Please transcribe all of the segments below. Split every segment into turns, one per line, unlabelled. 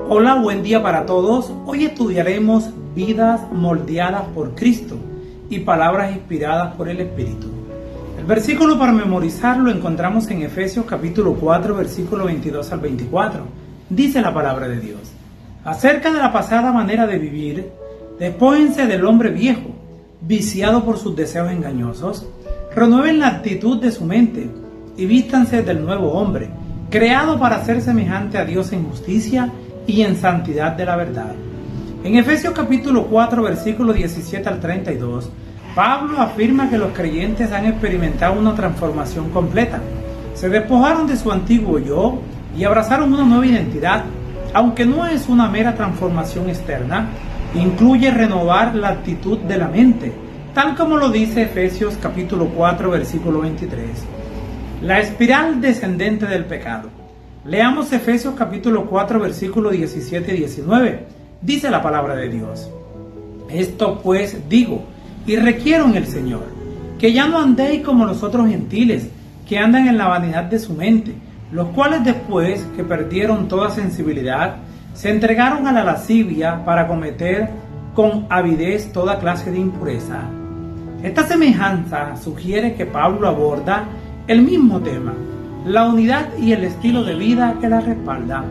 Hola, buen día para todos. Hoy estudiaremos vidas moldeadas por Cristo y palabras inspiradas por el Espíritu. El versículo para memorizar lo encontramos en Efesios capítulo 4, versículo 22 al 24. Dice la palabra de Dios: acerca de la pasada manera de vivir, despójense del hombre viejo, viciado por sus deseos engañosos, renueven la actitud de su mente y vístanse del nuevo hombre, creado para ser semejante a Dios en justicia y en santidad de la verdad. En Efesios capítulo 4, versículo 17 al 32, Pablo afirma que los creyentes han experimentado una transformación completa. Se despojaron de su antiguo yo y abrazaron una nueva identidad. Aunque no es una mera transformación externa, incluye renovar la actitud de la mente, tal como lo dice Efesios capítulo 4, versículo 23. La espiral descendente del pecado. Leamos Efesios capítulo 4, versículo 17 y 19. Dice la palabra de Dios: esto pues digo y requiero en el Señor, que ya no andéis como los otros gentiles, que andan en la vanidad de su mente, los cuales después que perdieron toda sensibilidad, se entregaron a la lascivia para cometer con avidez toda clase de impureza. Esta semejanza sugiere que Pablo aborda el mismo tema, la unidad y el estilo de vida que la respalda,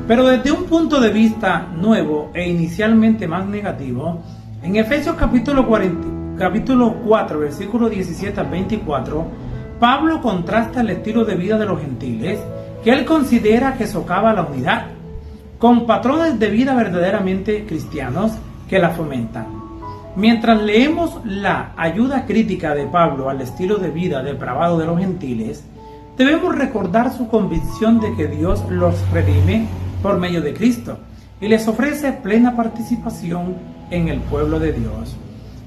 pero desde un punto de vista nuevo e inicialmente más negativo. En Efesios capítulo 4, versículos 17 al 24, Pablo contrasta el estilo de vida de los gentiles, que él considera que socava la unidad, con patrones de vida verdaderamente cristianos que la fomentan. Mientras leemos la ayuda crítica de Pablo al estilo de vida depravado de los gentiles, debemos recordar su convicción de que Dios los redime por medio de Cristo y les ofrece plena participación en el pueblo de Dios.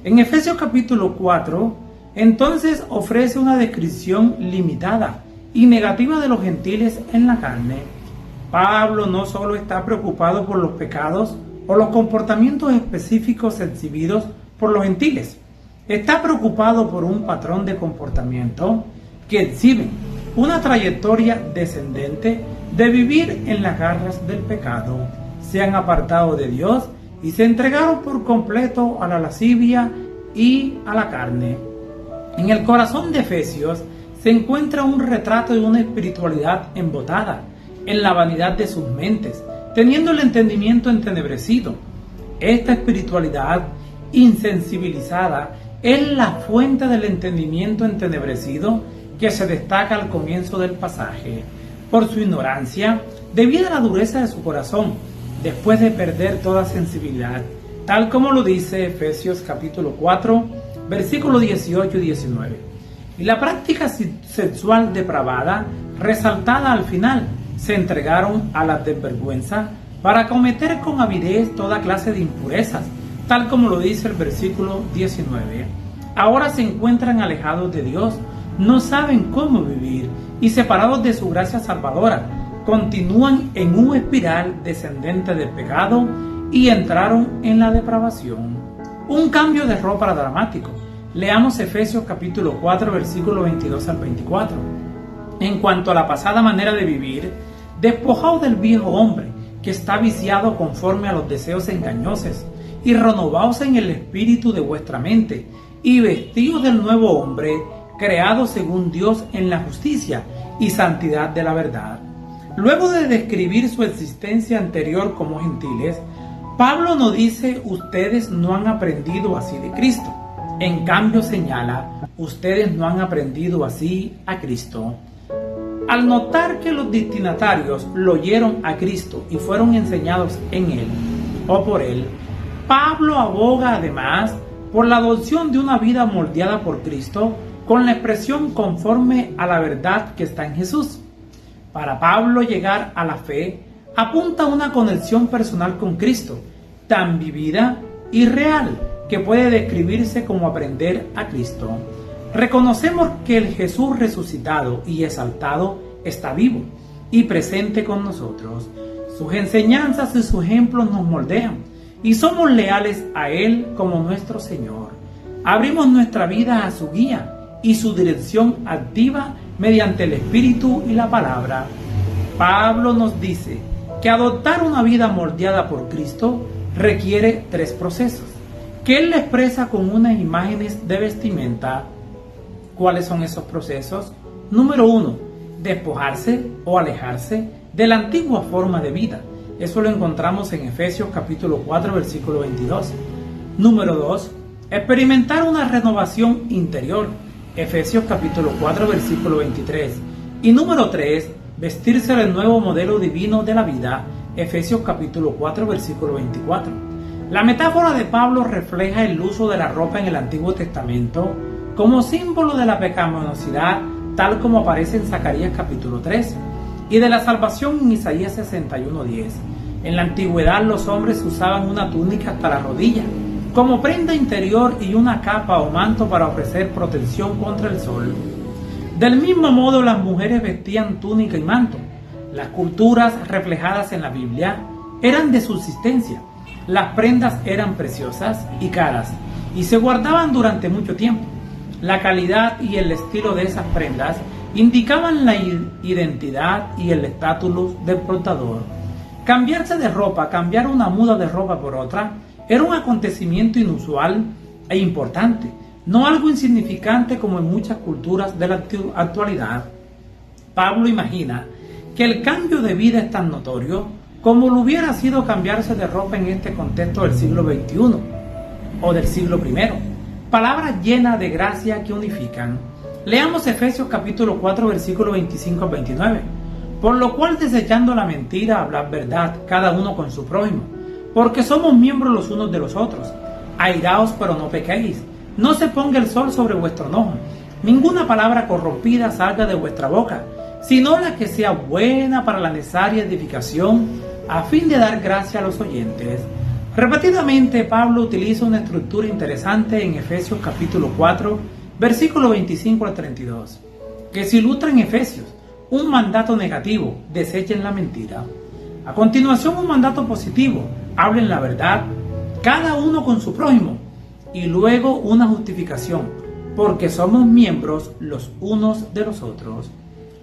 En Efesios capítulo 4, entonces ofrece una descripción limitada y negativa de los gentiles en la carne. Pablo no solo está preocupado por los pecados o los comportamientos específicos exhibidos por los gentiles, está preocupado por un patrón de comportamiento que exhibe una trayectoria descendente de vivir en las garras del pecado. Se han apartado de Dios y se entregaron por completo a la lascivia y a la carne. En el corazón de Efesios se encuentra un retrato de una espiritualidad embotada en la vanidad de sus mentes, teniendo el entendimiento entenebrecido. Esta espiritualidad insensibilizada es la fuente del entendimiento entenebrecido que se destaca al comienzo del pasaje, por su ignorancia, debido a la dureza de su corazón, después de perder toda sensibilidad, tal como lo dice Efesios capítulo 4, versículos 18 y 19. Y la práctica sexual depravada, resaltada al final, se entregaron a la desvergüenza para cometer con avidez toda clase de impurezas, tal como lo dice el versículo 19. Ahora se encuentran alejados de Dios, no saben cómo vivir y separados de su gracia salvadora, continúan en una espiral descendente del pecado y entraron en la depravación. Un cambio de ropa dramático. Leamos Efesios capítulo 4, versículo 22 al 24. En cuanto a la pasada manera de vivir, despojaos del viejo hombre, que está viciado conforme a los deseos engañosos, y renovaos en el espíritu de vuestra mente, y vestidos del nuevo hombre, creado según Dios en la justicia y santidad de la verdad. Luego de describir su existencia anterior como gentiles, Pablo nos dice: ustedes no han aprendido así de Cristo. En cambio señala: ustedes no han aprendido así a Cristo. Al notar que los destinatarios lo oyeron a Cristo y fueron enseñados en Él o por Él, Pablo aboga además por la adopción de una vida moldeada por Cristo, con la expresión conforme a la verdad que está en Jesús. Para Pablo, llegar a la fe apunta a una conexión personal con Cristo, tan vivida y real que puede describirse como aprender a Cristo. Reconocemos que el Jesús resucitado y exaltado está vivo y presente con nosotros. Sus enseñanzas y sus ejemplos nos moldean y somos leales a Él como nuestro Señor. Abrimos nuestra vida a su guía y su dirección activa mediante el Espíritu y la palabra. Pablo nos dice que adoptar una vida moldeada por Cristo requiere 3 procesos, que Él le expresa con unas imágenes de vestimenta. ¿Cuáles son esos procesos? Número 1, despojarse o alejarse de la antigua forma de vida. Eso lo encontramos en Efesios capítulo 4, versículo 22. Número 2, experimentar una renovación interior. Efesios capítulo 4, versículo 23. Y número 3, vestirse del nuevo modelo divino de la vida. Efesios capítulo 4, versículo 24. La metáfora de Pablo refleja el uso de la ropa en el Antiguo Testamento como símbolo de la pecaminosidad, tal como aparece en Zacarías capítulo 3, y de la salvación en Isaías 61:10. En la antigüedad los hombres usaban una túnica hasta la rodilla como prenda interior y una capa o manto para ofrecer protección contra el sol. Del mismo modo, las mujeres vestían túnica y manto. Las culturas reflejadas en la Biblia eran de subsistencia. Las prendas eran preciosas y caras y se guardaban durante mucho tiempo. La calidad y el estilo de esas prendas indicaban la identidad y el estatus del portador. Cambiarse de ropa, cambiar una muda de ropa por otra, era un acontecimiento inusual e importante, no algo insignificante como en muchas culturas de la actualidad. Pablo imagina que el cambio de vida es tan notorio como lo hubiera sido cambiarse de ropa en este contexto del siglo XXI o del siglo I. Palabras llenas de gracia que unifican. Leamos Efesios capítulo 4, versículo 25 al 29. Por lo cual, desechando la mentira, hablad verdad, cada uno con su prójimo, porque somos miembros los unos de los otros. Airaos, pero no pequéis. No se ponga el sol sobre vuestro enojo. Ninguna palabra corrompida salga de vuestra boca, sino la que sea buena para la necesaria edificación, a fin de dar gracia a los oyentes. Repetidamente, Pablo utiliza una estructura interesante en Efesios capítulo 4, versículo 25 al 32, que se ilustra en Efesios, un mandato negativo, desechen la mentira. A continuación, un mandato positivo, hablen la verdad, cada uno con su prójimo, y luego una justificación, porque somos miembros los unos de los otros,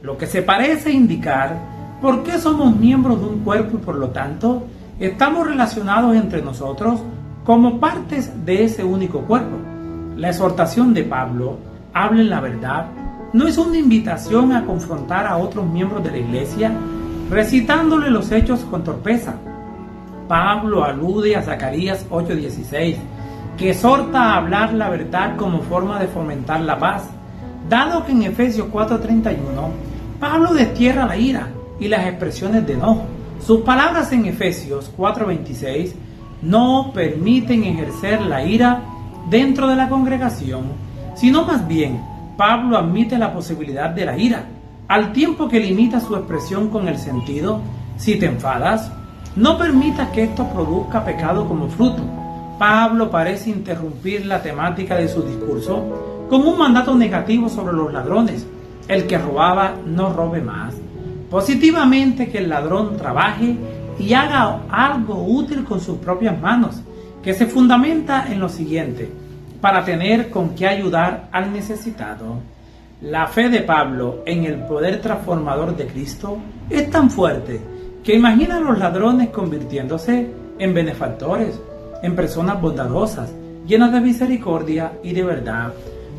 lo que se parece indicar por qué somos miembros de un cuerpo y por lo tanto estamos relacionados entre nosotros como partes de ese único cuerpo. La exhortación de Pablo, hablen la verdad, no es una invitación a confrontar a otros miembros de la iglesia recitándole los hechos con torpeza. Pablo alude a Zacarías 8:16, que exhorta a hablar la verdad como forma de fomentar la paz, dado que en Efesios 4:31 Pablo destierra la ira y las expresiones de enojo. Sus palabras en Efesios 4:26 no permiten ejercer la ira dentro de la congregación, sino más bien Pablo admite la posibilidad de la ira, al tiempo que limita su expresión con el sentido: si te enfadas, no permitas que esto produzca pecado como fruto. Pablo parece interrumpir la temática de su discurso con un mandato negativo sobre los ladrones. El que robaba, no robe más. Positivamente, que el ladrón trabaje y haga algo útil con sus propias manos, que se fundamenta en lo siguiente: para tener con qué ayudar al necesitado. La fe de Pablo en el poder transformador de Cristo es tan fuerte que imagina a los ladrones convirtiéndose en benefactores, en personas bondadosas, llenas de misericordia y de verdad.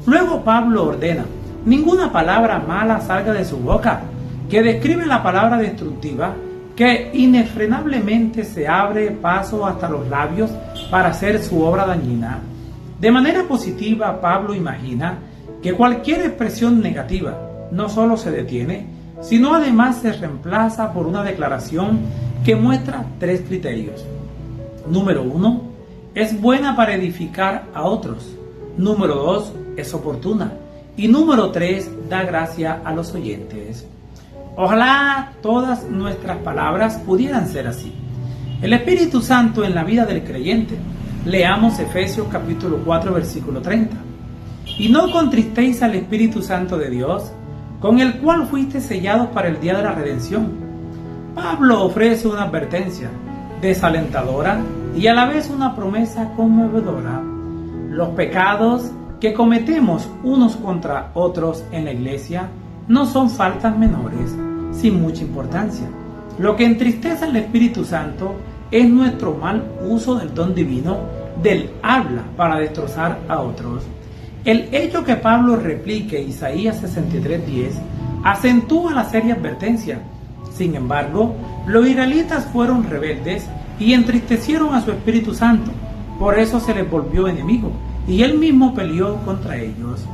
Luego Pablo ordena: ninguna palabra mala salga de su boca, que describe la palabra destructiva que inefrenablemente se abre paso hasta los labios para hacer su obra dañina. De manera positiva, Pablo imagina que cualquier expresión negativa no solo se detiene, sino además se reemplaza por una declaración que muestra 3 criterios. Número 1, es buena para edificar a otros. Número 2, es oportuna. Y número 3, da gracia a los oyentes. Ojalá todas nuestras palabras pudieran ser así. El Espíritu Santo en la vida del creyente. Leamos Efesios capítulo 4, versículo 30. Y no contristéis al Espíritu Santo de Dios, con el cual fuiste sellados para el día de la redención. Pablo ofrece una advertencia desalentadora y a la vez una promesa conmovedora. Los pecados que cometemos unos contra otros en la iglesia no son faltas menores, sin mucha importancia. Lo que entristece al Espíritu Santo es nuestro mal uso del don divino del habla para destrozar a otros. El hecho que Pablo replique Isaías 63:10 acentúa la seria advertencia. Sin embargo, los israelitas fueron rebeldes y entristecieron a su Espíritu Santo. Por eso se les volvió enemigo y él mismo peleó contra ellos.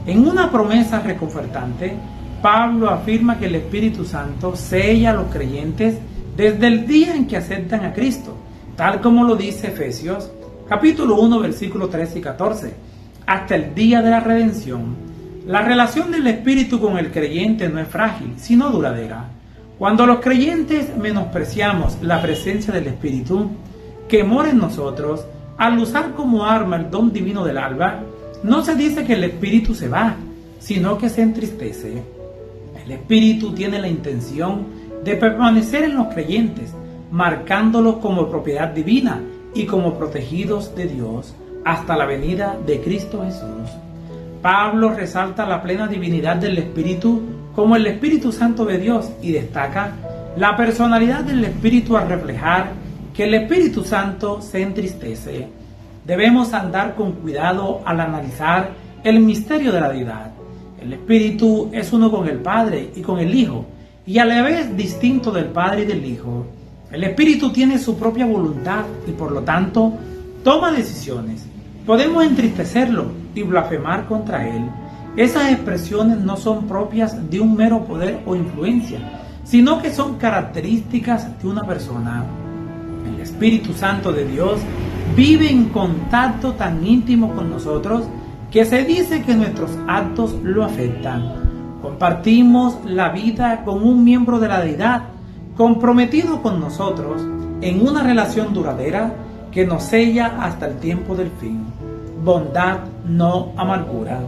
En una promesa reconfortante, Pablo afirma que el Espíritu Santo sella a los creyentes desde el día en que aceptan a Cristo, tal como lo dice Efesios capítulo 1, versículos 13 y 14, hasta el día de la redención. La relación del Espíritu con el creyente no es frágil, sino duradera. Cuando los creyentes menospreciamos la presencia del Espíritu que mora en nosotros, al usar como arma el don divino del alba, no se dice que el Espíritu se va, sino que se entristece. El Espíritu tiene la intención de permanecer en los creyentes, marcándolos como propiedad divina y como protegidos de Dios hasta la venida de Cristo Jesús. Pablo resalta la plena divinidad del Espíritu como el Espíritu Santo de Dios y destaca la personalidad del Espíritu al reflejar que el Espíritu Santo se entristece. Debemos andar con cuidado al analizar el misterio de la deidad. El Espíritu es uno con el Padre y con el Hijo, y a la vez distinto del Padre y del Hijo. El Espíritu tiene su propia voluntad y por lo tanto toma decisiones. Podemos entristecerlo y blasfemar contra él. Esas expresiones no son propias de un mero poder o influencia, sino que son características de una persona. El Espíritu Santo de Dios vive en contacto tan íntimo con nosotros que se dice que nuestros actos lo afectan. Compartimos la vida con un miembro de la deidad, comprometido con nosotros en una relación duradera que nos sella hasta el tiempo del fin. Bondad, no amargura.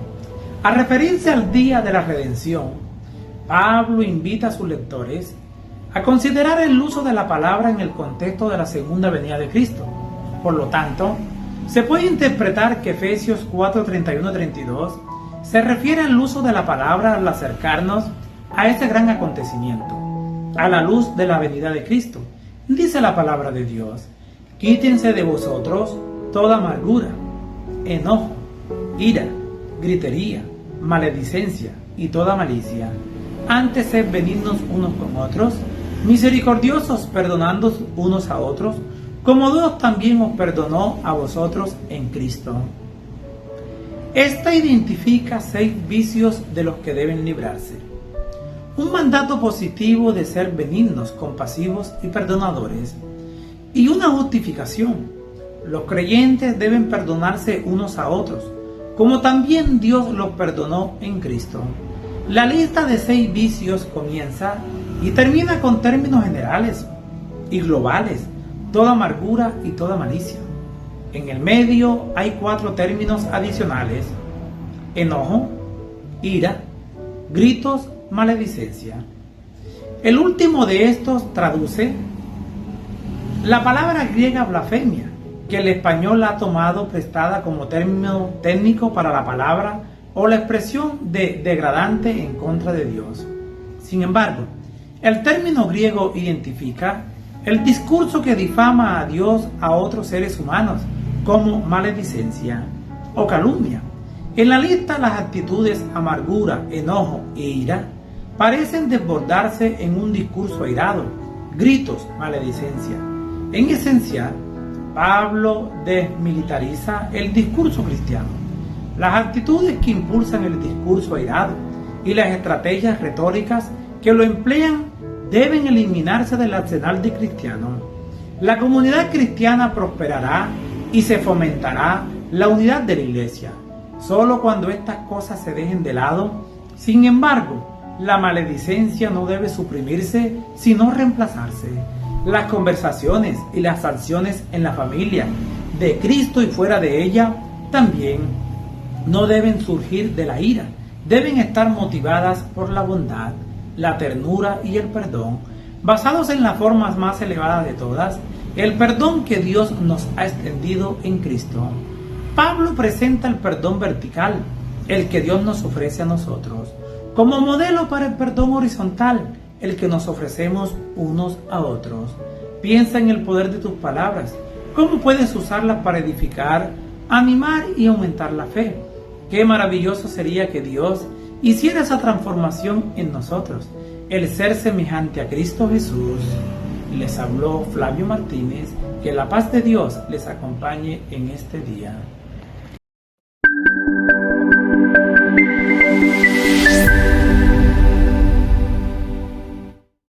Al referirse al día de la redención, Pablo invita a sus lectores a considerar el uso de la palabra en el contexto de la segunda venida de Cristo. Por lo tanto, se puede interpretar que Efesios 4:31-32 se refiere al uso de la palabra al acercarnos a este gran acontecimiento, a la luz de la venida de Cristo. Dice la palabra de Dios: quítense de vosotros toda amargura, enojo, ira, gritería, maledicencia y toda malicia. Antes sed benignos unos con otros, misericordiosos, perdonándoos unos a otros, como Dios también os perdonó a vosotros en Cristo. Esta identifica 6 vicios de los que deben librarse. Un mandato positivo de ser benignos, compasivos y perdonadores. Y una justificación. Los creyentes deben perdonarse unos a otros, como también Dios los perdonó en Cristo. La lista de 6 vicios comienza y termina con términos generales y globales: toda amargura y toda malicia. En el medio hay 4 términos adicionales: enojo, ira, gritos, maledicencia. El último de estos traduce la palabra griega blasfemia, que el español ha tomado prestada como término técnico para la palabra o la expresión de degradante en contra de Dios. Sin embargo, el término griego identifica el discurso que difama a Dios a otros seres humanos, como maledicencia o calumnia. En la lista, las actitudes amargura, enojo e ira parecen desbordarse en un discurso airado, gritos, maledicencia. En esencia, Pablo desmilitariza el discurso cristiano. Las actitudes que impulsan el discurso airado y las estrategias retóricas que lo emplean deben eliminarse del arsenal de cristianos. La comunidad cristiana prosperará y se fomentará la unidad de la iglesia, solo cuando estas cosas se dejen de lado. Sin embargo, la maledicencia no debe suprimirse, sino reemplazarse. Las conversaciones y las acciones en la familia de Cristo y fuera de ella también no deben surgir de la ira, deben estar motivadas por la bondad, la ternura y el perdón, basados en las formas más elevadas de todas, el perdón que Dios nos ha extendido en Cristo. Pablo presenta el perdón vertical, el que Dios nos ofrece a nosotros, como modelo para el perdón horizontal, el que nos ofrecemos unos a otros. Piensa en el poder de tus palabras. ¿Cómo puedes usarlas para edificar, animar y aumentar la fe? Qué maravilloso sería que Dios hiciera esa transformación en nosotros, el ser semejante a Cristo Jesús. Les habló Flavio Martínez. Que la paz de Dios les acompañe en este día.